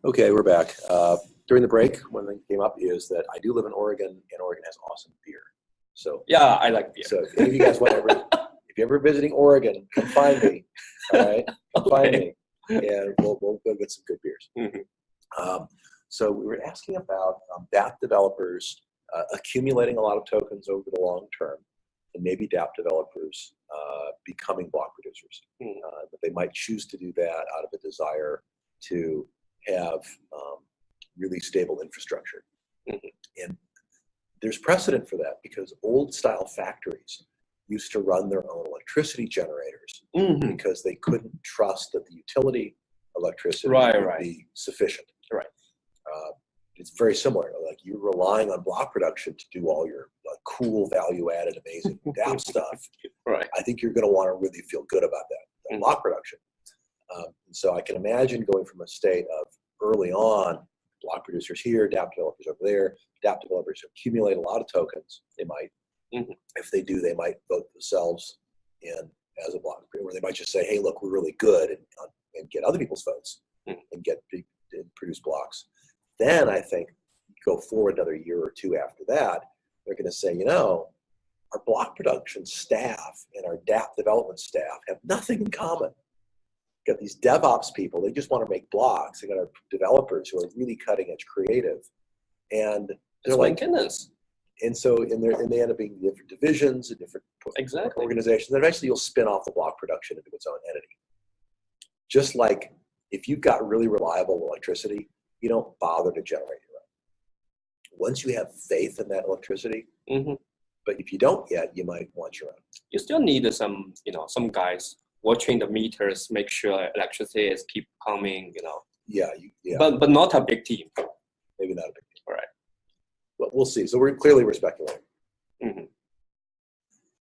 Okay, we're back. During the break, one thing came up is that I do live in Oregon, and Oregon has awesome beer. So Yeah, I like beer. So if any of you guys want if you're ever visiting Oregon, come find me. All right, come find me, and we'll go get some good beers. So we were asking about DApp developers accumulating a lot of tokens over the long term, and maybe DApp developers becoming block producers. But they might choose to do that out of a desire to have really stable infrastructure. And there's precedent for that because old style factories used to run their own electricity generators because they couldn't trust that the utility electricity would be sufficient. It's very similar. Like you're relying on block production to do all your cool, value-added, amazing DApp stuff. I think you're going to want to really feel good about that block production. So I can imagine going from a state of early on, block producers here, DApp developers over there, DApp developers accumulate a lot of tokens. They might, if they do, they might vote themselves in as a block, or they might just say, hey, look, we're really good, and get other people's votes and produce blocks. Then I think go forward another year or two after that, they're going to say, you know, our block production staff and our DApp development staff have nothing in common. Got these DevOps people, they just want to make blocks. They got our developers who are really cutting edge creative. And they're like, goodness. And so they end up being different divisions and different organizations. And eventually you'll spin off the block production into its own entity. Just like if you've got really reliable electricity, you don't bother to generate your own. Once you have faith in that electricity, but if you don't yet, you might want your own. You still need some guys watching the meters, make sure electricity is keep coming, Yeah. But not a big team. Maybe not a big team. All right. But we'll see. So we're speculating.